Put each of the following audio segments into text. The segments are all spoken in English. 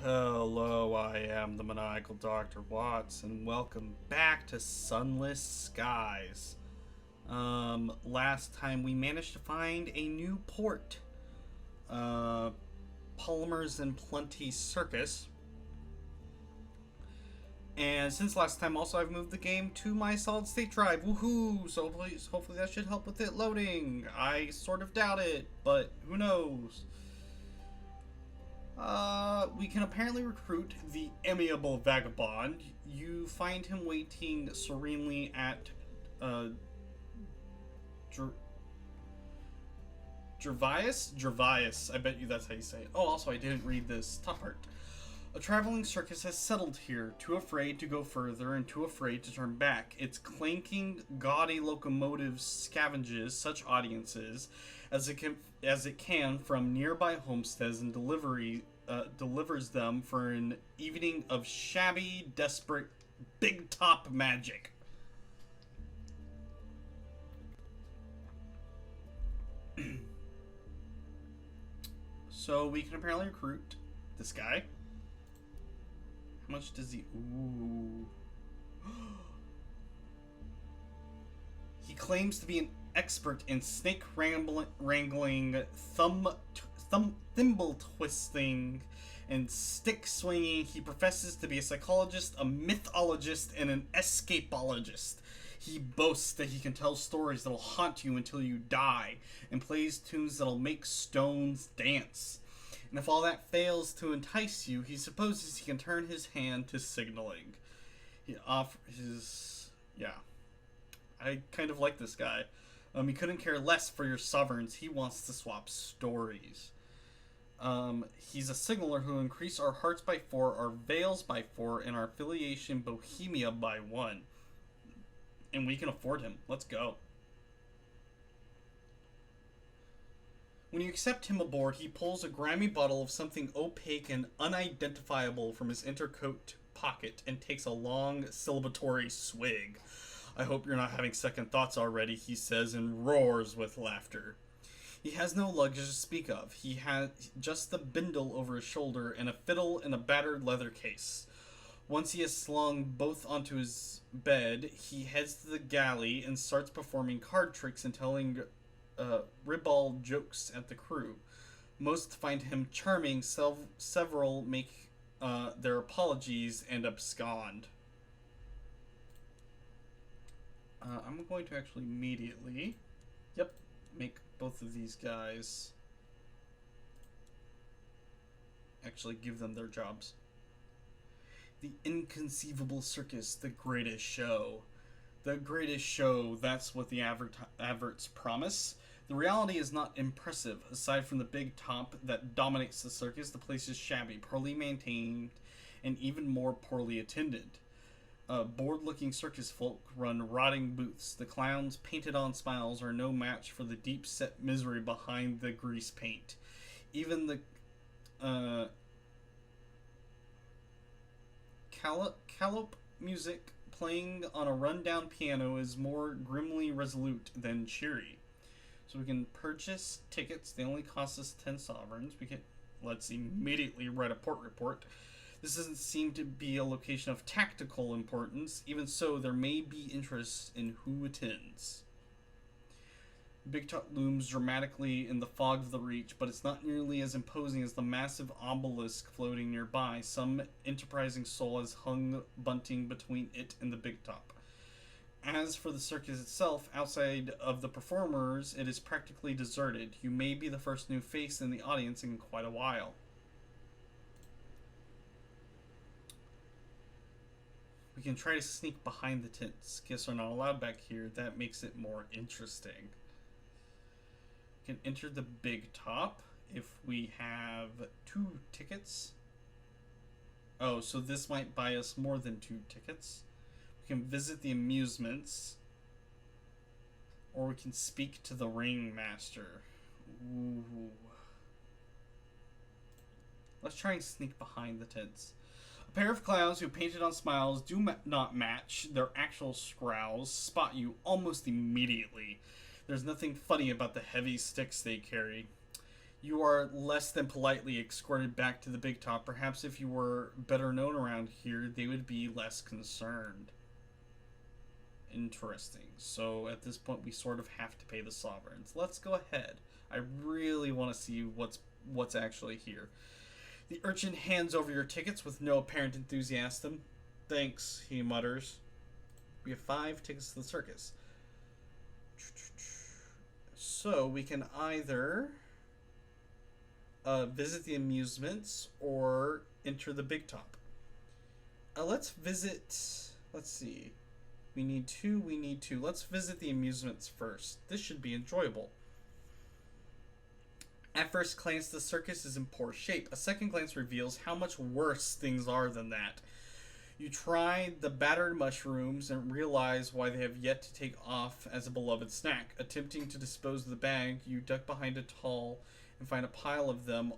Hello, I am the maniacal Dr. Watts, and welcome back to Sunless Skies. Last time we managed to find a new port. Polymers and Plenty Circus. And since last time also I've moved the game to my solid state drive. Woohoo! So hopefully that should help with it loading. I sort of doubt it, but who knows? We can apparently recruit the amiable vagabond. You find him waiting serenely at, Gervais? Gervais, I bet you that's how you say it. Oh, also, I didn't read this top part. A traveling circus has settled here, too afraid to go further and too afraid to turn back. Its clanking, gaudy locomotives scavenges such audiences as it can from nearby homesteads and delivers them for an evening of shabby, desperate, big top magic. So we can apparently recruit this guy. How much does he... Ooh. He claims to be an expert in snake wrangling, thimble twisting, and stick swinging. He professes to be a psychologist, a mythologist, and an escapologist. He boasts that he can tell stories that'll haunt you until you die, and plays tunes that'll make stones dance. And if all that fails to entice you, he supposes he can turn his hand to signaling. He offers... Yeah. I kind of like this guy. He couldn't care less for your sovereigns. He wants to swap stories. He's a signaler who'll increase our hearts by 4, our veils by 4, and our affiliation Bohemia by 1. And we can afford him. Let's go. When you accept him aboard, he pulls a grimy bottle of something opaque and unidentifiable from his intercoat pocket and takes a long, celebratory swig. I hope you're not having second thoughts already, he says, and roars with laughter. He has no luggage to speak of. He has just the bindle over his shoulder and a fiddle in a battered leather case. Once he has slung both onto his bed, he heads to the galley and starts performing card tricks and telling ribald jokes at the crew. Most find him charming, several make their apologies and abscond. I'm going to actually immediately, make both of these guys, actually give them their jobs. The inconceivable circus, the greatest show. The greatest show, that's what the adverts promise. The reality is not impressive. Aside from the big top that dominates the circus, the place is shabby, poorly maintained, and even more poorly attended. Bored-looking circus folk run rotting booths. The clowns' painted-on smiles are no match for the deep-set misery behind the grease paint. Even the callop music playing on a rundown piano is more grimly resolute than cheery. So we can purchase tickets. They only cost us 10 sovereigns. Let's immediately write a port report. This doesn't seem to be a location of tactical importance. Even so, there may be interest in who attends. Big Top looms dramatically in the fog of the reach, but it's not nearly as imposing as the massive obelisk floating nearby. Some enterprising soul has hung bunting between it and the Big Top. As for the circus itself, outside of the performers, it is practically deserted. You may be the first new face in the audience in quite a while. We can try to sneak behind the tents. Guests are not allowed back here. That makes it more interesting. We can enter the Big Top if we have 2 tickets. Oh, so this might buy us more than 2 tickets. We can visit the amusements. Or we can speak to the ringmaster. Ooh. Let's try and sneak behind the tents. A pair of clowns who painted on smiles do not match their actual scowls spot you almost immediately. There's nothing funny about the heavy sticks they carry. You are less than politely escorted back to the big top. Perhaps if you were better known around here, they would be less concerned. Interesting. So at this point, we sort of have to pay the sovereigns. Let's go ahead. I really want to see what's actually here. The urchin hands over your tickets with no apparent enthusiasm. Thanks, he mutters. We have 5 tickets to the circus. So we can either visit the amusements or enter the big top. Let's visit. Let's see. We need 2. We need 2. Let's visit the amusements first. This should be enjoyable. At first glance, the circus is in poor shape. A second glance reveals how much worse things are than that. You try the battered mushrooms and realize why they have yet to take off as a beloved snack. Attempting to dispose of the bag, you duck behind a stall and find a pile of them.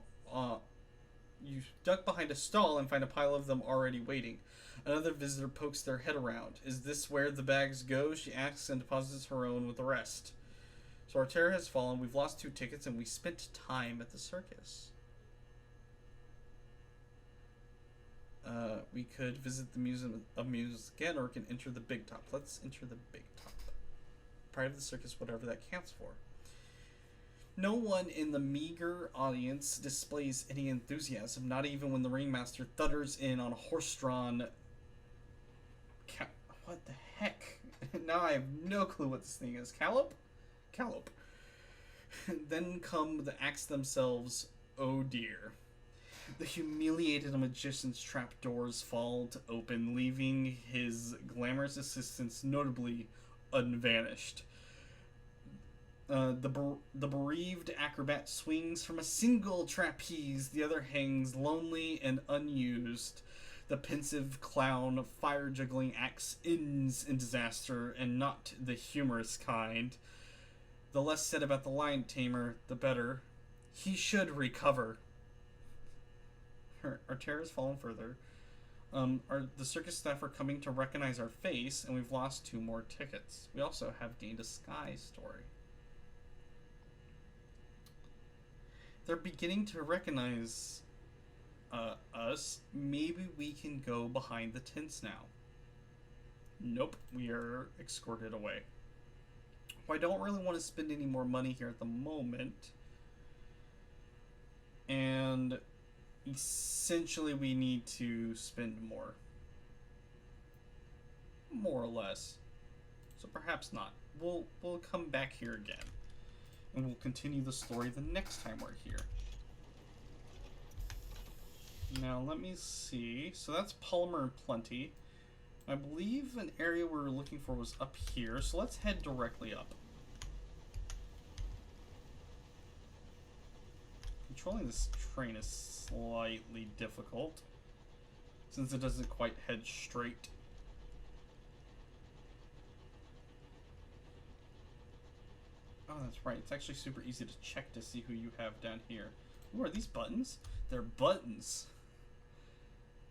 Already waiting. Another visitor pokes their head around. Is this where the bags go? She asks and deposits her own with the rest. So our terror has fallen. We've lost 2 tickets and we spent time at the circus. We could visit the Museum of Music again, or we can enter the big top. Let's enter the big top. Prior to the circus, whatever that counts for. No one in the meager audience displays any enthusiasm, not even when the ringmaster thunders in on a horse-drawn... What the heck? Now I have no clue what this thing is. Callop? Callop. Then come the acts themselves. Oh dear. The humiliated magician's trapdoors fall to open, leaving his glamorous assistants notably unvanished. The bereaved acrobat swings from a single trapeze, the other hangs lonely and unused. The pensive clown fire-juggling axe ends in disaster, and not the humorous kind. The less said about the lion tamer, the better. He should recover. Our terror has fallen further. The circus staff are coming to recognize our face, and we've lost 2 more tickets. We also have gained a sky story. They're beginning to recognize us. Maybe we can go behind the tents now. Nope, we are escorted away. Well, I don't really want to spend any more money here at the moment. And essentially we need to spend more. More or less. So perhaps not. We'll come back here again. And we'll continue the story the next time we're here. Now let me see. So that's Polymer and Plenty. I believe an area we were looking for was up here. So let's head directly up. Controlling this train is slightly difficult, since it doesn't quite head straight. Oh, that's right. It's actually super easy to check to see who you have down here. Ooh, are these buttons? They're buttons.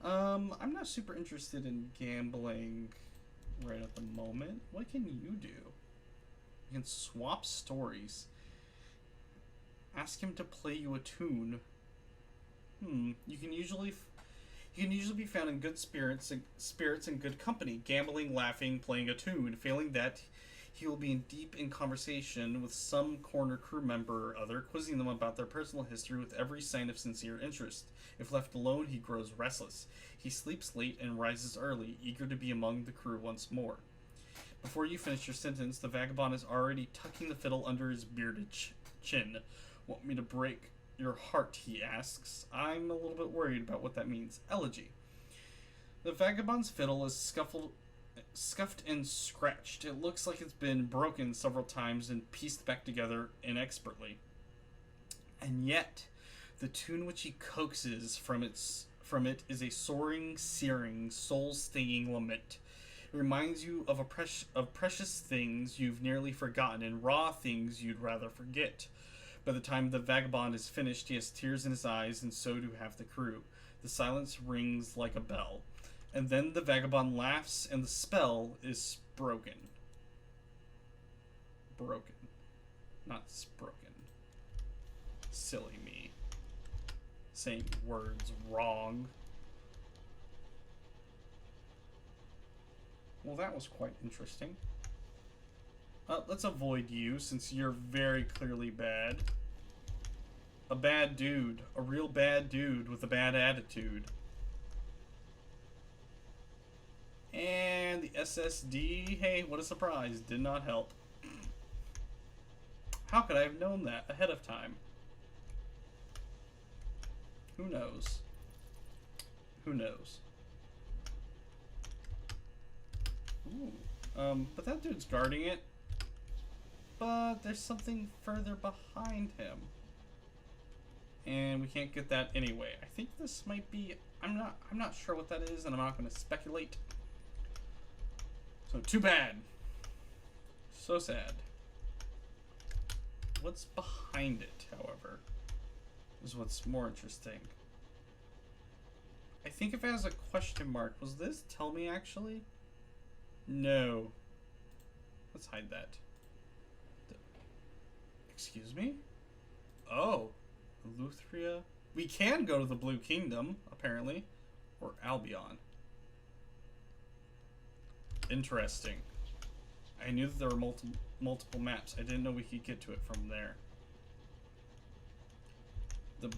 I'm not super interested in gambling right at the moment. What can you do? You can swap stories. Ask him to play you a tune. You can usually be found in good spirits and good company, gambling, laughing, playing a tune. Failing that, he will be deep in conversation with some corner crew member or other, quizzing them about their personal history with every sign of sincere interest. If left alone, he grows restless. He sleeps late and rises early, eager to be among the crew once more. Before you finish your sentence, the vagabond is already tucking the fiddle under his bearded chin. Want me to break your heart, he asks. I'm a little bit worried about what that means. Elegy. The vagabond's fiddle is scuffed and scratched. It looks like it's been broken several times and pieced back together inexpertly. And yet, the tune which he coaxes from it is a soaring, searing, soul-stinging lament. It reminds you of precious things you've nearly forgotten and raw things you'd rather forget. By the time the vagabond is finished, he has tears in his eyes, and so do half the crew. The silence rings like a bell. And then the vagabond laughs, and the spell is broken. Broken. Not broken. Silly me. Saying words wrong. Well, that was quite interesting. Let's avoid you, since you're very clearly bad. A bad dude. A real bad dude with a bad attitude. And the SSD, hey, what a surprise, did not help. How could I have known that ahead of time? Who knows? Who knows? Ooh. But that dude's guarding it. But there's something further behind him. And we can't get that anyway. I think this might be, I'm not sure what that is, and I'm not gonna speculate. So too bad. So sad. What's behind it, however, is what's more interesting. I think if it has a question mark, was this tell me actually? No. Let's hide that. Excuse me? Oh. Luthria? We can go to the Blue Kingdom, apparently. Or Albion. Interesting. I knew that there were multiple maps. I didn't know we could get to it from there. The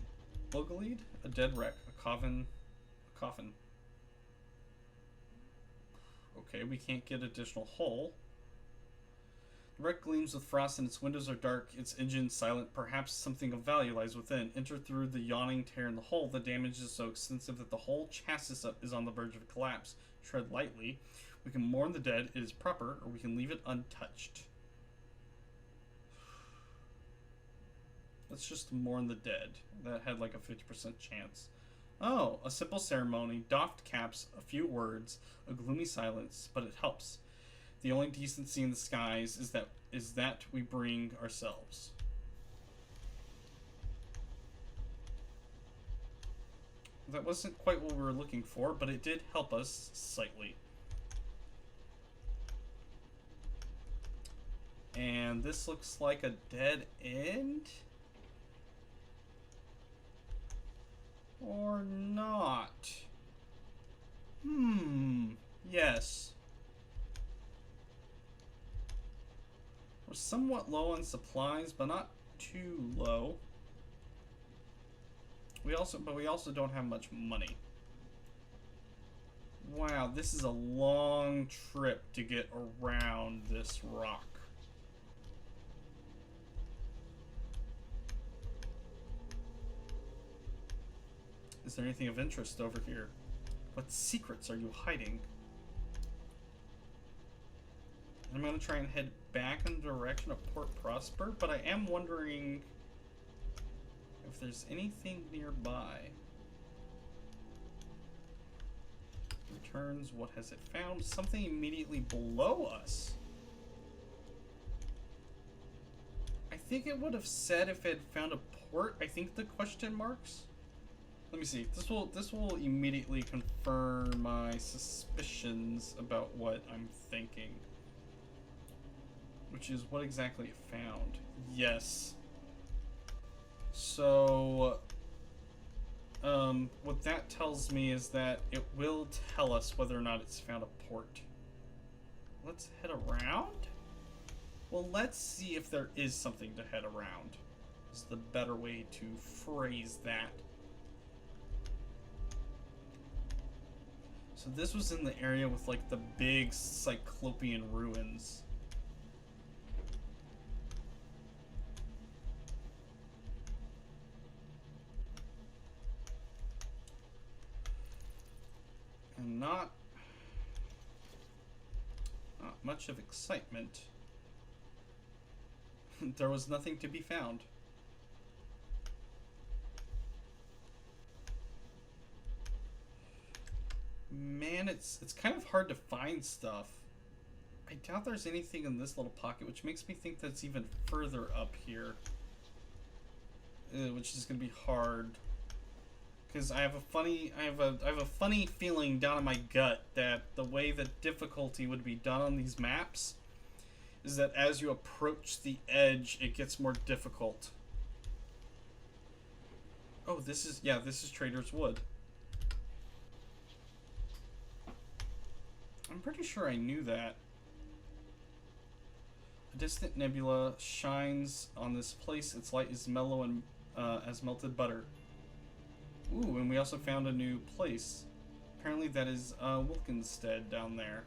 Boogalede? A dead wreck. A coffin. Okay, we can't get additional hull. The wreck gleams with frost and its windows are dark, its engine silent. Perhaps something of value lies within. Enter through the yawning tear in the hull. The damage is so extensive that the whole chassis is on the verge of collapse. Tread lightly. We can mourn the dead, it is proper, or we can leave it untouched. Let's just mourn the dead. That had like a 50% chance. Oh, a simple ceremony, doffed caps, a few words, a gloomy silence, but it helps. The only decency in the skies is that we bring ourselves. That wasn't quite what we were looking for, but it did help us slightly. And this looks like a dead end? Or not? Yes. We're somewhat low on supplies, but not too low. We also don't have much money. Wow, this is a long trip to get around this rock. Is there anything of interest over here? What secrets are you hiding? I'm going to try and head back in the direction of Port Prosper, but I am wondering if there's anything nearby. Returns, what has it found? Something immediately below us. I think it would have said if it had found a port. I think the question marks. Let me see. This will immediately confirm my suspicions about what I'm thinking. Which is what exactly it found. Yes. So, what that tells me is that it will tell us whether or not it's found a port. Let's head around? Well, let's see if there is something to head around. Is the better way to phrase that. So this was in the area with like the big Cyclopean ruins. And not much of excitement. There was nothing to be found. Man, it's kind of hard to find stuff. I doubt there's anything in this little pocket, which makes me think that's even further up here. Which is gonna be hard. Because I have a funny feeling down in my gut that the way that difficulty would be done on these maps is that as you approach the edge, it gets more difficult. Oh, this is, yeah, this is Trader's Wood. I'm pretty sure I knew that. A distant nebula shines on this place. Its light is mellow and as melted butter. Ooh, and we also found a new place. Apparently that is Wilkinstead down there.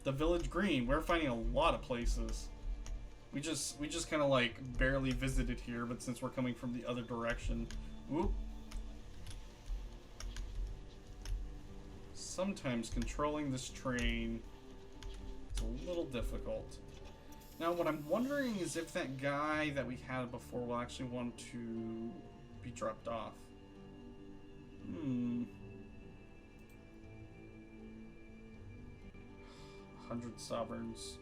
The Village Green. We're finding a lot of places. We just kind of like barely visited here, but since we're coming from the other direction, whoop. Sometimes controlling this train is a little difficult. Now, what I'm wondering is if that guy that we had before will actually want to be dropped off. 100 sovereigns.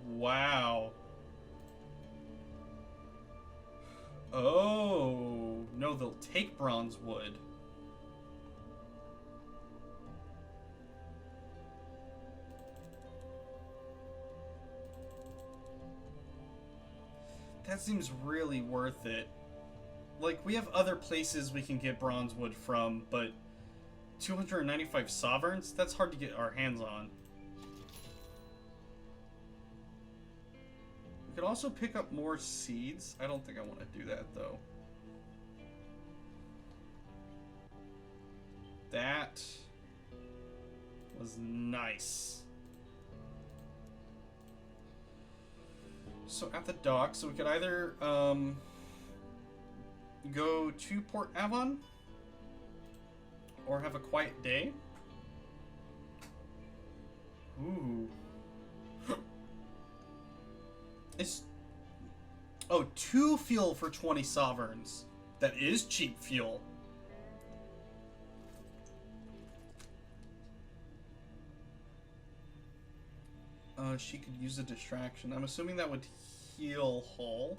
Wow. Oh, no, they'll take bronze wood. That seems really worth it. Like, we have other places we can get bronze wood from, but 295 sovereigns? That's hard to get our hands on. We could also pick up more seeds. I don't think I want to do that, though. That was nice. So at the dock, so we could either go to Port Avon or have a quiet day. Ooh. It's 2 fuel for 20 sovereigns. That is cheap fuel. She could use a distraction. I'm assuming that would heal Hull.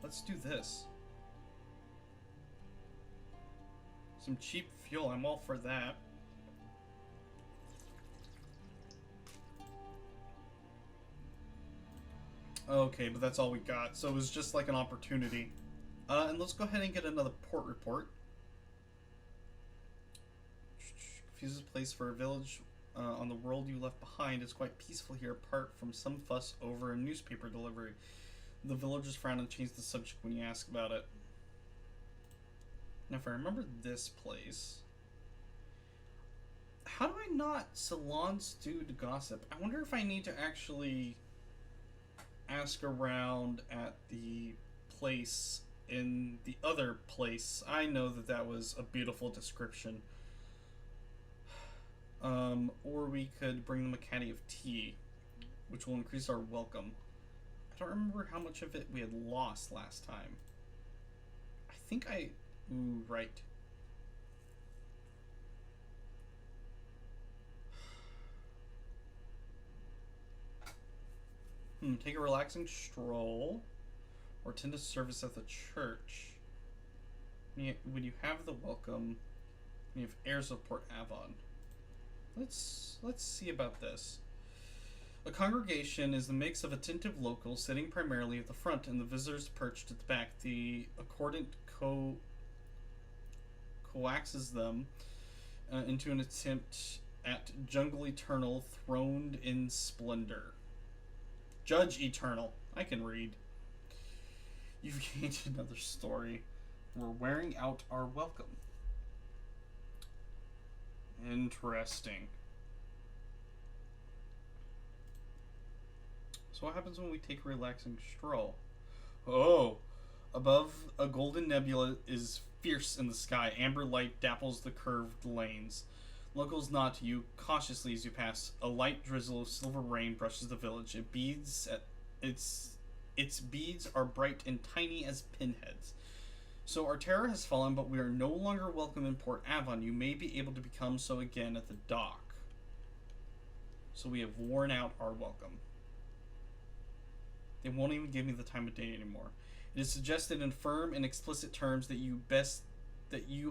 Let's do this. Some cheap fuel. I'm all for that. Okay, but that's all we got. So it was just like an opportunity. And let's go ahead and get another port report. Confuses place for a village on the world you left behind. It's quite peaceful here, apart from some fuss over a newspaper delivery. The villagers frown and change the subject when you ask about it. Now, if I remember this place, how do I not salon stewed gossip? I wonder if I need to actually ask around at the place in the other place. I know that that was a beautiful description. Or we could bring them a caddy of tea, which will increase our welcome. I don't remember how much of it we had lost last time. I think ooh, right. Take a relaxing stroll, or attend a service at the church. When you have the welcome, you have heirs of Port Avon. Let's see about this. A congregation is the mix of attentive locals sitting primarily at the front and the visitors perched at the back. The accordant coaxes them into an attempt at jungle eternal throned in splendor. Judge Eternal. I can read. You've gained another story. We're wearing out our welcome. Interesting. So what happens when we take a relaxing stroll? Oh, above a golden nebula is fierce in the sky. Amber light dapples the curved lanes. Locals nod to you cautiously as you pass. A light drizzle of silver rain brushes the village. Its beads are bright and tiny as pinheads. So our terror has fallen, but we are no longer welcome in Port Avon. You may be able to become so again at the dock. So we have worn out our welcome. They won't even give me the time of day anymore. It is suggested in firm and explicit terms that you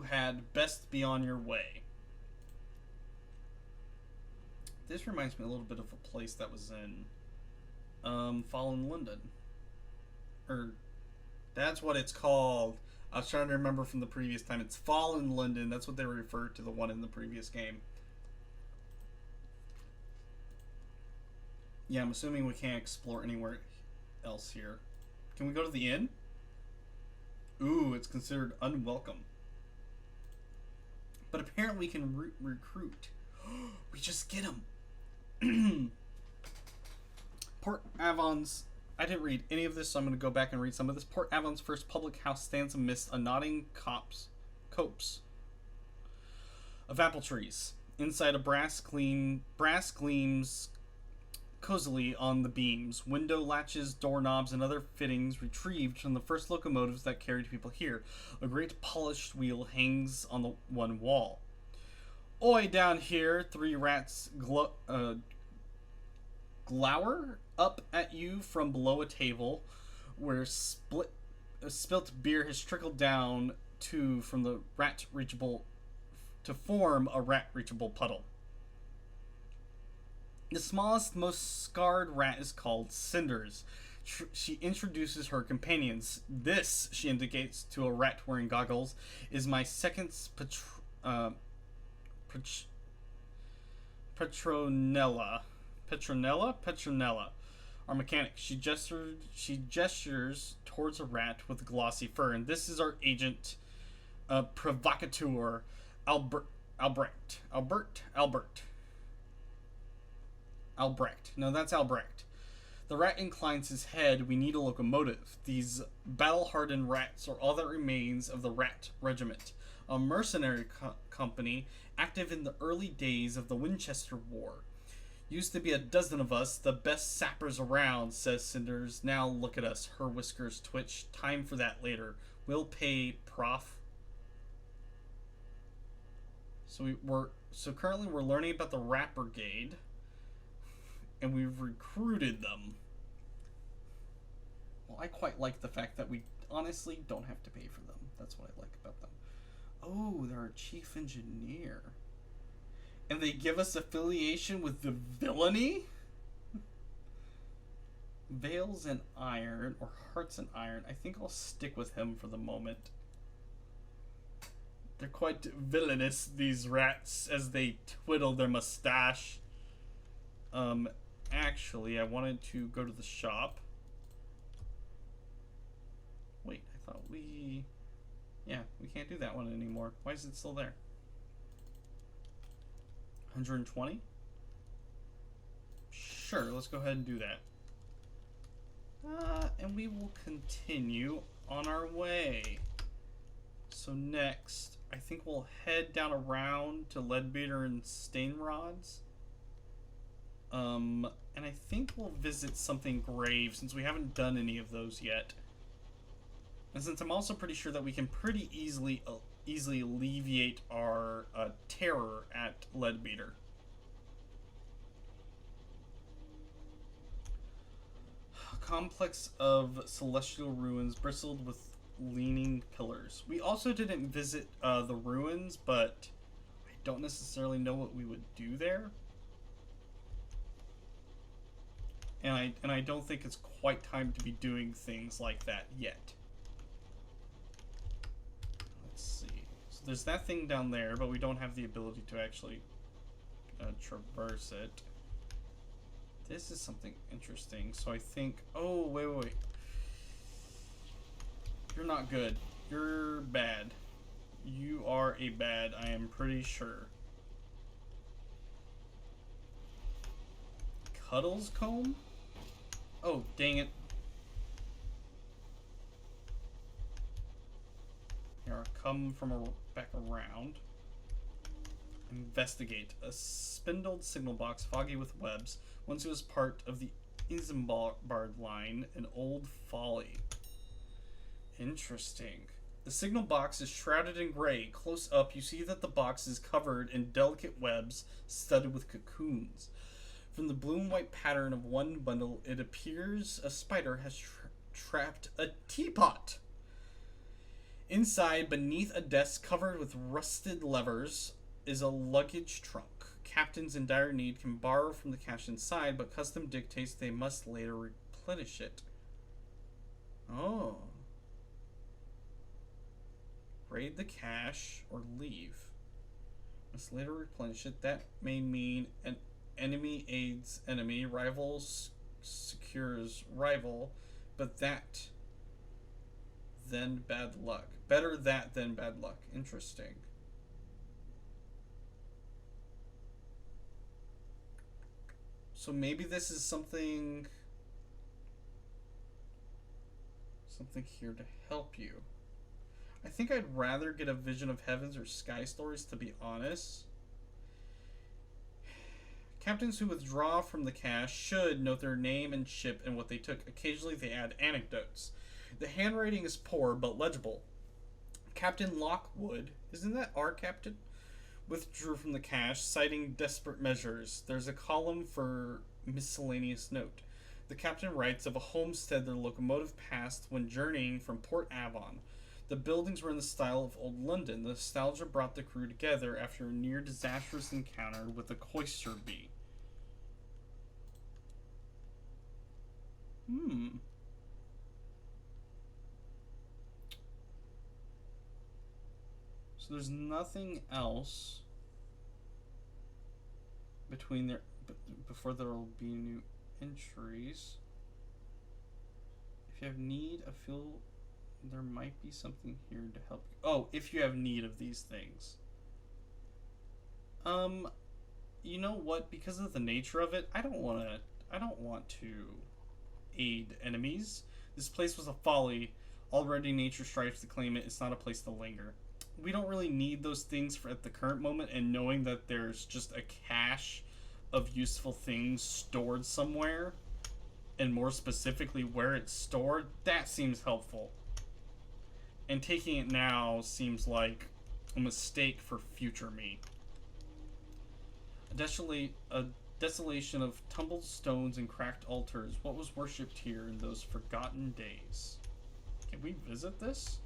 had best be on your way. This reminds me a little bit of a place that was in Fallen London. Or that's what it's called. I was trying to remember from the previous time. It's Fallen London. That's what they referred to the one in the previous game. Yeah, I'm assuming we can't explore anywhere else here. Can we go to the inn? Ooh, it's considered unwelcome. But apparently we can recruit. We just get them. Port Avon's... I didn't read any of this, so I'm going to go back and read some of this. Port Avon's first public house stands amidst a nodding copse of apple trees. Inside, a brass gleams cozily on the beams. Window latches, doorknobs, and other fittings retrieved from the first locomotives that carried people here. A great polished wheel hangs on the one wall. Oi, down here, three rats glower up at you from below a table where spilt beer has trickled down from the rat reachable to form a rat reachable puddle. The smallest, most scarred rat is called Cinders. She introduces her companions. This, she indicates to a rat wearing goggles, is my second Petronella. Petronella. Our mechanic. She gestures towards a rat with glossy fur, and this is our agent, provocateur, Albrecht. No, that's Albrecht. The rat inclines his head. We need a locomotive. These battle-hardened rats are all that remains of the rat regiment, a mercenary company active in the early days of the Winchester War. Used to be a dozen of us, the best sappers around, says Cinders. Now look at us. Her whiskers twitch. Time for that later. We'll pay, prof. So currently we're learning about the Rat Brigade, and we've recruited them. Well, I quite like the fact that we honestly don't have to pay for them. That's what I like about them. Oh, they're our chief engineer. And they give us affiliation with the villainy? Veils and Iron, or Hearts and Iron. I think I'll stick with him for the moment. They're quite villainous, these rats, as they twiddle their mustache. Actually, I wanted to go to the shop. Wait, I thought we... Yeah, we can't do that one anymore. Why is it still there? 120? Sure, let's go ahead and do that. And we will continue on our way. So next, I think we'll head down around to Leadbeater and Stainrods. And I think we'll visit something grave since we haven't done any of those yet. And since I'm also pretty sure that we can pretty easily alleviate our terror at Leadbeater. A complex of celestial ruins bristled with leaning pillars. We also didn't visit the ruins, but I don't necessarily know what we would do there. And I don't think it's quite time to be doing things like that yet. Let's see. So there's that thing down there, but we don't have the ability to actually traverse it. This is something interesting. So I think... Oh, wait. You're not good. You're bad. You are a bad, I am pretty sure. Cuddles comb? Oh, dang it. Here, I'll come from back around. Investigate. A spindled signal box, foggy with webs. Once it was part of the Isambard line, an old folly. Interesting. The signal box is shrouded in gray. Close up, you see that the box is covered in delicate webs studded with cocoons. From the blue and white pattern of one bundle, it appears a spider has trapped a teapot. Inside, beneath a desk covered with rusted levers, is a luggage trunk Captains in dire need can borrow from the cache inside, but custom dictates they must later replenish it. Oh. Raid the cache or leave. Must later replenish it. That may mean an enemy aids enemy, rival secures rival, but that then bad luck. Better that than bad luck. Interesting. So maybe this is something here to help you. I think I'd rather get a Vision of Heavens or Sky Stories, to be honest. Captains who withdraw from the cache should note their name and ship and what they took. Occasionally they add anecdotes. The handwriting is poor but legible. Captain Lockwood, isn't that our captain? Withdrew from the cache, citing desperate measures. There's a column for miscellaneous note. The captain writes of a homestead their locomotive passed when journeying from Port Avon. The buildings were in the style of old London. The nostalgia brought the crew together after a near disastrous encounter with a cloister bee. So there's nothing else between there before there will be new entries. If you have need, I feel there might be something here to help you. Oh, if you have need of these things. You know what? Because of the nature of it, I don't want to aid enemies. This place was a folly. Already nature strives to claim it. It's not a place to linger. We don't really need those things at the current moment, and knowing that there's just a cache of useful things stored somewhere, and more specifically where it's stored, that seems helpful. And taking it now seems like a mistake for future me. A desolation of tumbled stones and cracked altars. What was worshipped here in those forgotten days? Can we visit this?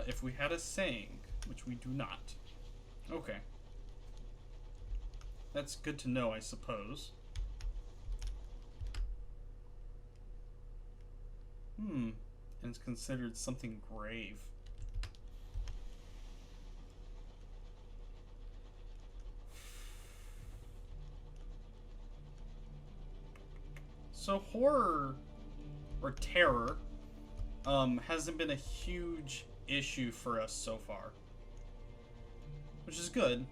If we had a saying, which we do not. Okay. That's good to know, I suppose. And it's considered something grave. So horror or terror hasn't been a huge issue for us so far, which is good.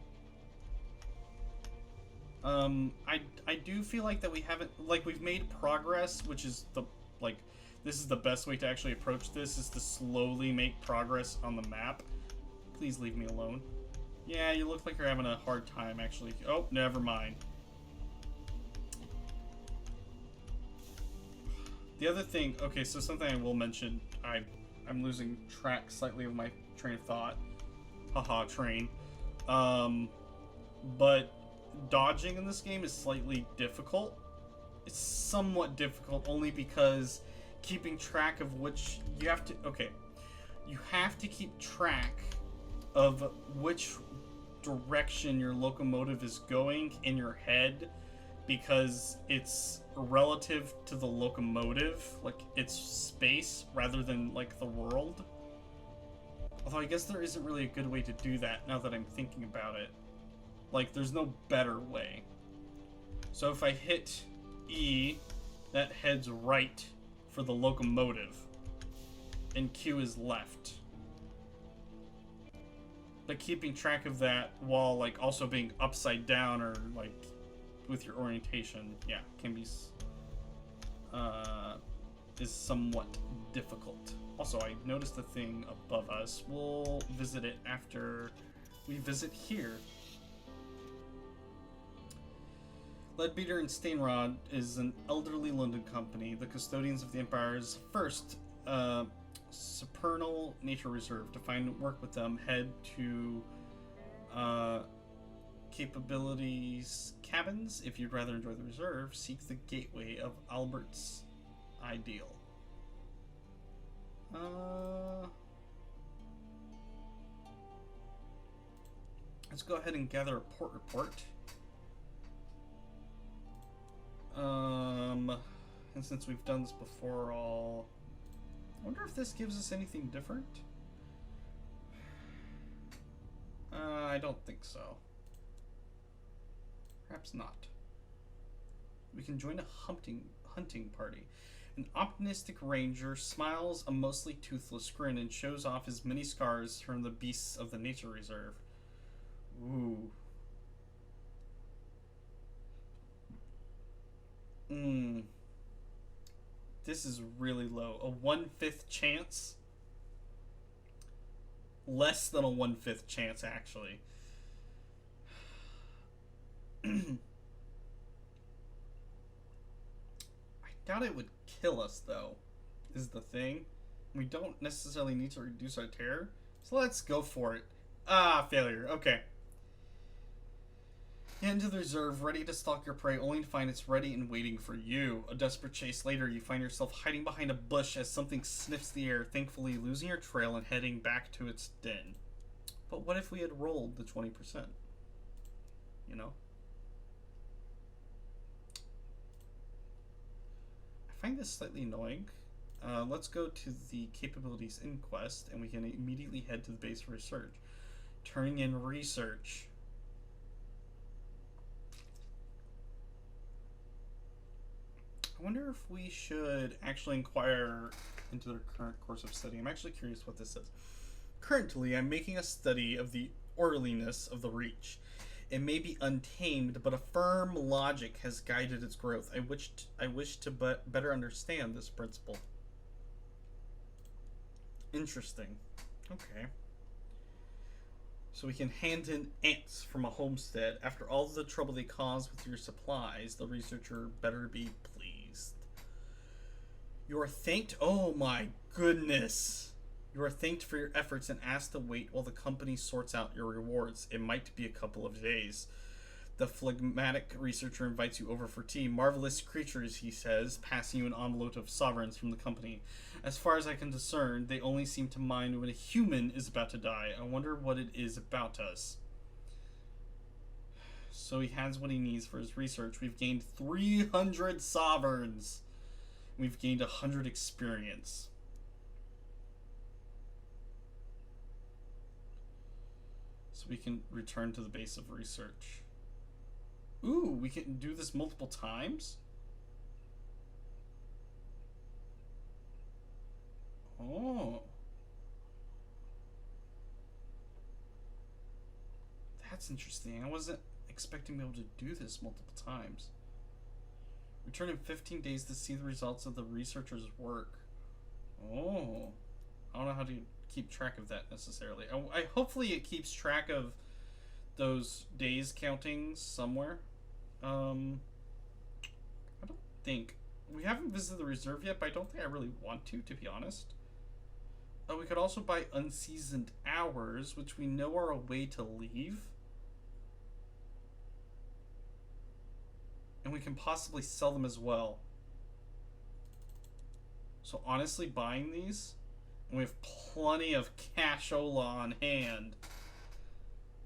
I do feel like that we haven't, like, we've made progress, which is this is the best way to actually approach this, is to slowly make progress on the map. Please leave me alone. Yeah, you look like you're having a hard time, actually. Oh, never mind. The other thing, okay, so something I will mention, I'm losing track slightly of my train of thought. Haha, train. But dodging in this game is slightly difficult. It's somewhat difficult only because keeping track of which you have to keep track of which direction your locomotive is going in your head, because it's relative to the locomotive, like it's space rather than like the world. Although I guess there isn't really a good way to do that now that I'm thinking about it. Like, there's no better way. So if I hit E, that heads right for the locomotive, and Q is left. But keeping track of that while like also being upside down or like with your orientation, yeah, can be is somewhat difficult. Also, I noticed a thing above us. We'll visit it after we visit here. Leadbeater and Stainrod is an elderly London company, the custodians of the Empire's first supernal nature reserve. To find work with them, head to capabilities cabins. If you'd rather enjoy the reserve, seek the gateway of Albert's ideal. Let's go ahead and gather a port report. And since we've done this before, I wonder if this gives us anything different? I don't think so. Perhaps not. We can join a hunting party. An optimistic ranger smiles a mostly toothless grin and shows off his many scars from the beasts of the nature reserve. Ooh. This is really low. A 1/5 chance? Less than a 1/5 chance, actually. I doubt it would kill us, though, is the thing. We don't necessarily need to reduce our terror, so let's go for it. Ah, failure. Okay. You head into the reserve, ready to stalk your prey, only to find it's ready and waiting for you. A desperate chase later, you find yourself hiding behind a bush as something sniffs the air, thankfully losing your trail and heading back to its den. But what if we had rolled the 20%? You know? I find this slightly annoying. Let's go to the capabilities in quest, and we can immediately head to the base for research. Turning in research. I wonder if we should actually inquire into their current course of study. I'm actually curious what this says. Currently, I'm making a study of the orderliness of the Reach. It may be untamed, but a firm logic has guided its growth. I wish to better understand this principle. Interesting. Okay. So we can hand in ants from a homestead. After all the trouble they cause with your supplies, the researcher better be pleased. You are thanked. Oh my goodness. You are thanked for your efforts and asked to wait while the company sorts out your rewards. It might be a couple of days. The phlegmatic researcher invites you over for tea. Marvelous creatures, he says, passing you an envelope of sovereigns from the company. As far as I can discern, they only seem to mind when a human is about to die. I wonder what it is about us. So he has what he needs for his research. We've gained 300 sovereigns. We've gained 100 experience. So we can return to the base of research. Ooh, we can do this multiple times? Oh. That's interesting. I wasn't expecting to be able to do this multiple times. Return in 15 days to see the results of the researcher's work. Oh. I don't know how to keep track of that necessarily. I hopefully it keeps track of those days countings somewhere. I don't think we haven't visited the reserve yet, but I don't think I really want to be honest. We could also buy unseasoned hours, which we know are a way to leave, and we can possibly sell them as well. So honestly, buying these, and we have plenty of cashola on hand,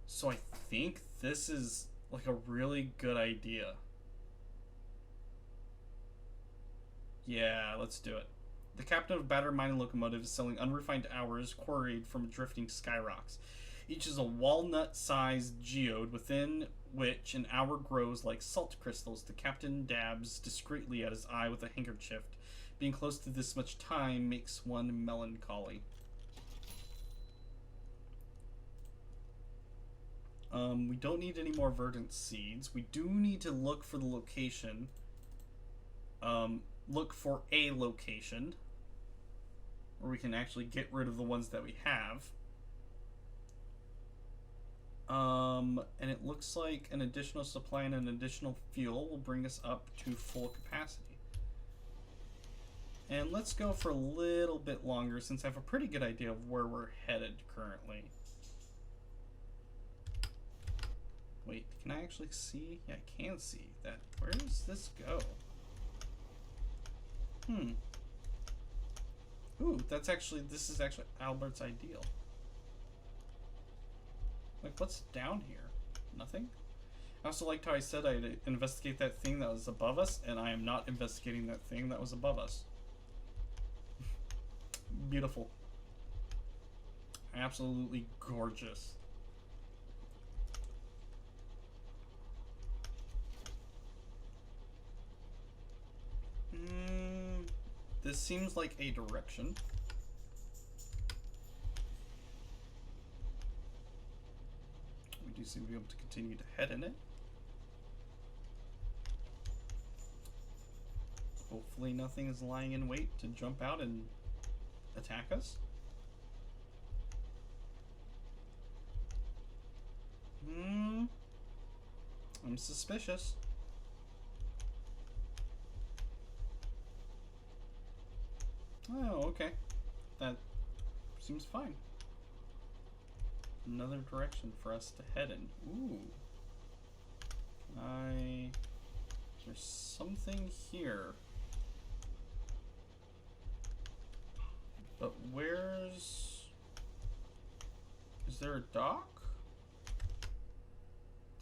so I think this is like a really good idea. Yeah, let's do it. The captain of a battered mining locomotive is selling unrefined hours quarried from drifting sky rocks. Each is a walnut-sized geode within which an hour grows like salt crystals. The captain dabs discreetly at his eye with a handkerchief. Being close to this much time makes one melancholy. We don't need any more verdant seeds. We do need to look for the location. Look for a location where we can actually get rid of the ones that we have. And it looks like an additional supply and an additional fuel will bring us up to full capacity. And let's go for a little bit longer since I have a pretty good idea of where we're headed currently. Wait, can I actually see? Yeah, I can see that. Where does this go? Ooh, this is actually Albert's ideal. Like, what's down here? Nothing? I also liked how I said I'd investigate that thing that was above us, and I am not investigating that thing that was above us. Beautiful. Absolutely gorgeous. This seems like a direction. We do seem to be able to continue to head in it. Hopefully nothing is lying in wait to jump out and attack us. I'm suspicious. Oh, okay. That seems fine. Another direction for us to head in. Ooh. There's something here. But where's... Is there a dock?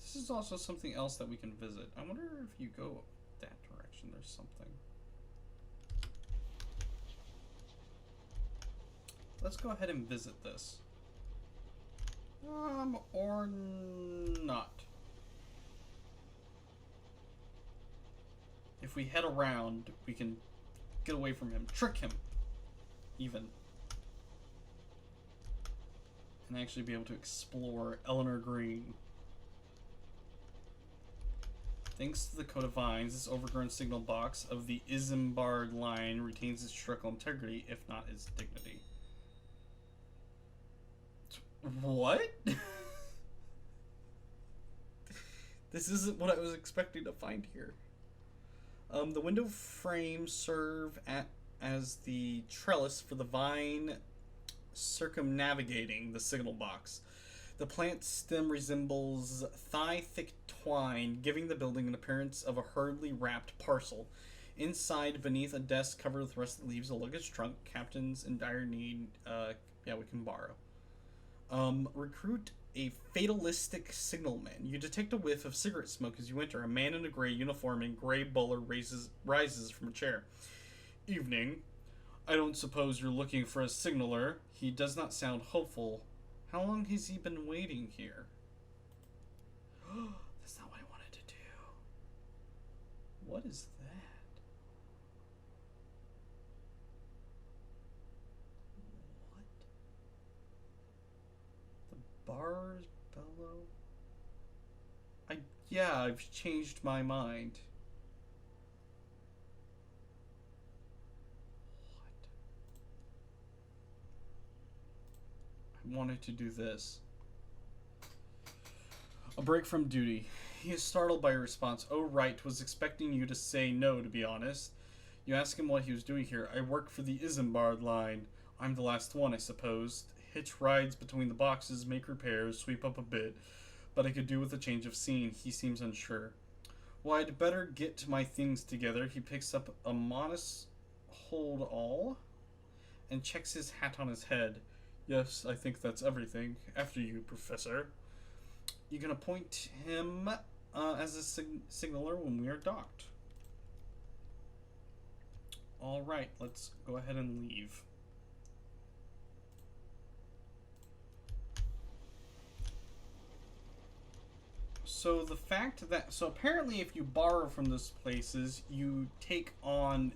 This is also something else that we can visit. I wonder if you go that direction, there's something. Let's go ahead and visit this. Or not. If we head around, we can get away from him. Trick him, even. And actually be able to explore Eleanor Green. Thanks to the coat of vines, this overgrown signal box of the Isambard line retains its structural integrity, if not its dignity. What? This isn't what I was expecting to find here. The window frames serve as the trellis for the vine circumnavigating the signal box. The plant stem resembles thigh-thick twine, giving the building an appearance of a hurriedly wrapped parcel. Inside, beneath a desk covered with rusted leaves, a luggage trunk. Captains in dire need, we can borrow. Recruit a fatalistic signalman. You detect a whiff of cigarette smoke as you enter. A man in a gray uniform and gray bowler rises from a chair. Evening. I don't suppose you're looking for a signaler. He does not sound hopeful. How long has he been waiting here? That's not what I wanted to do. What is that? What? The bars bellow? Yeah, I've changed my mind. Wanted to do this. A break from duty. He is startled by your response. Oh, right. Was expecting you to say no, to be honest. You ask him what he was doing here. I work for the Isambard line. I'm the last one, I suppose. Hitch rides between the boxes, make repairs, sweep up a bit. But I could do with a change of scene. He seems unsure. Well, I'd better get my things together. He picks up a modest hold-all and checks his hat on his head. Yes, I think that's everything. After you, Professor. You can appoint him as a signaler when we are docked. Alright, let's go ahead and leave. So the fact that... So apparently if you borrow from those places, you take on...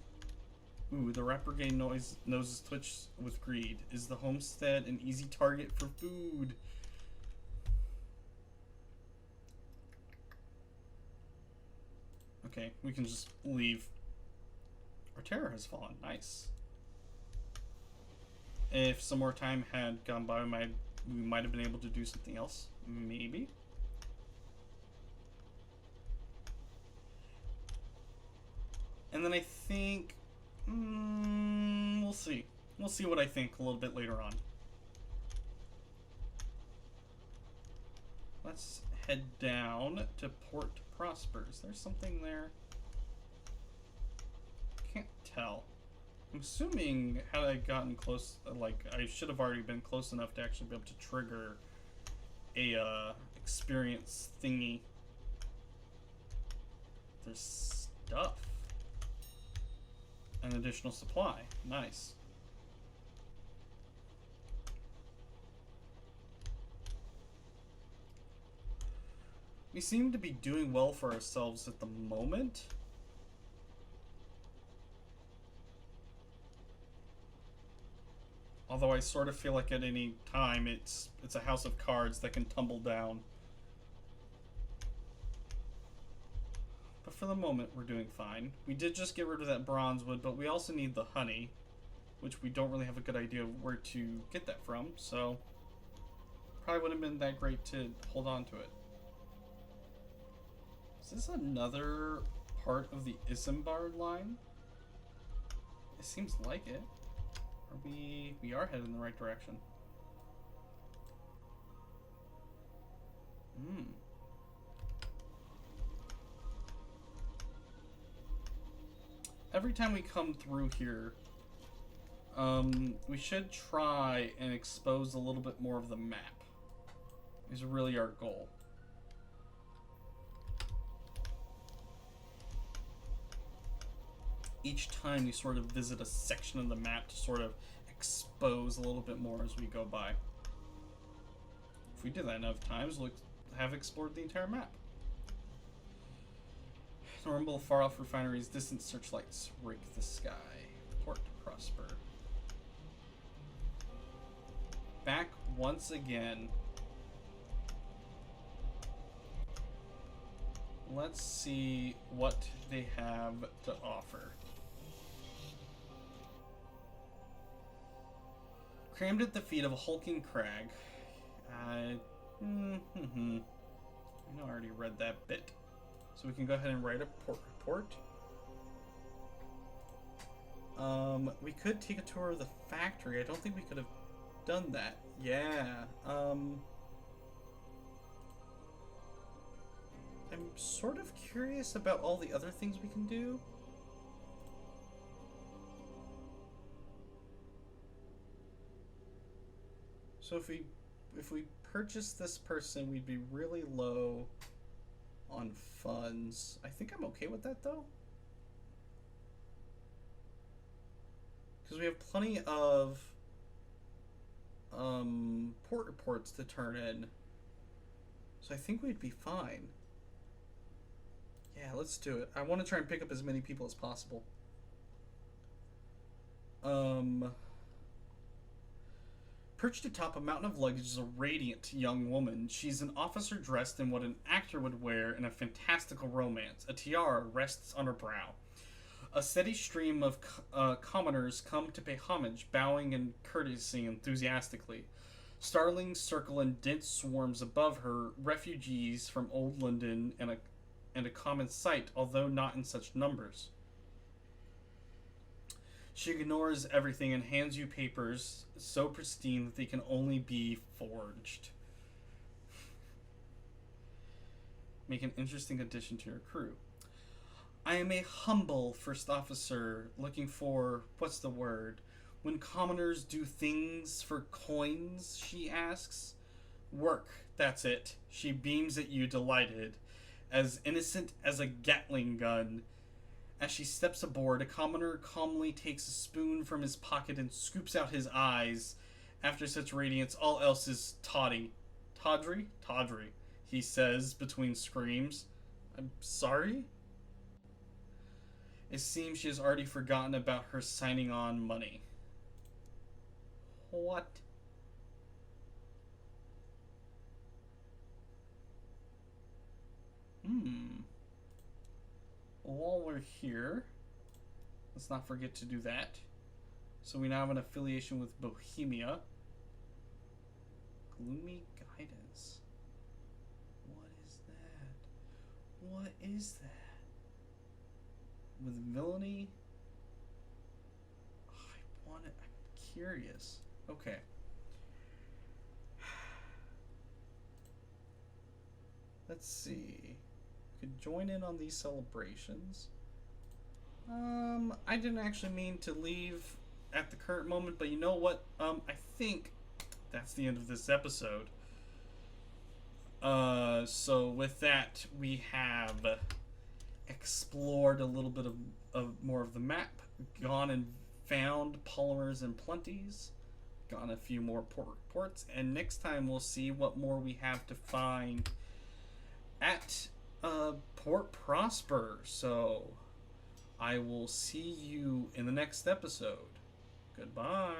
Ooh, the Rappergay noses twitch with greed. Is the homestead an easy target for food? Okay, we can just leave. Our terror has fallen. Nice. If some more time had gone by, we might have been able to do something else. Maybe. And then I think... we'll see. We'll see what I think a little bit later on. Let's head down to Port Prospers. There's something there. Can't tell. I'm assuming had I gotten close, like I should have already been close enough to actually be able to trigger a experience thingy. There's stuff. An additional supply. Nice. We seem to be doing well for ourselves at the moment. Although I sort of feel like at any time it's a house of cards that can tumble down. But for the moment, we're doing fine. We did just get rid of that bronze wood, but we also need the honey, which we don't really have a good idea of where to get that from, so probably wouldn't have been that great to hold on to it. Is this another part of the Isambard line? It seems like it. We are headed in the right direction. Every time we come through here, we should try and expose a little bit more of the map. Is really our goal. Each time we sort of visit a section of the map to sort of expose a little bit more as we go by. If we do that enough times, we'll have explored the entire map. The rumble of far-off refineries, distant searchlights rake the sky. Port to prosper. Back once again. Let's see what they have to offer. Crammed at the feet of a hulking crag. I know I already read that bit. So we can go ahead and write a port report. We could take a tour of the factory. I don't think we could have done that. Yeah. I'm sort of curious about all the other things we can do. So if we purchase this person, we'd be really low on funds. I think I'm okay with that though, because we have plenty of port reports to turn in, so I think we'd be fine. Yeah, let's do it. I want to try and pick up as many people as possible. Perched atop a mountain of luggage is a radiant young woman. She's an officer dressed in what an actor would wear in a fantastical romance. A tiara rests on her brow. A steady stream of commoners come to pay homage, bowing and courtesying enthusiastically. Starlings circle in dense swarms above her, refugees from old London and a common sight, although not in such numbers. She ignores everything and hands you papers so pristine that they can only be forged. Make an interesting addition to your crew. I am a humble first officer looking for, what's the word? When commoners do things for coins, she asks. Work, that's it. She beams at you, delighted. As innocent as a Gatling gun. As she steps aboard, a commoner calmly takes a spoon from his pocket and scoops out his eyes. After such radiance, all else is tawdry, he says between screams. I'm sorry? It seems she has already forgotten about her signing on money. What? While we're here, let's not forget to do that. So we now have an affiliation with Bohemia. Gloomy guidance. What is that? What is that? With villainy? I want it. I'm curious. Okay. Let's see. Could join in on these celebrations. I didn't actually mean to leave at the current moment, but you know what? I think that's the end of this episode. So with that, we have explored a little bit of more of the map, gone and found polymers and plenties, gone a few more ports, and next time we'll see what more we have to find at Port Prosper. So I will see you in the next episode. Goodbye.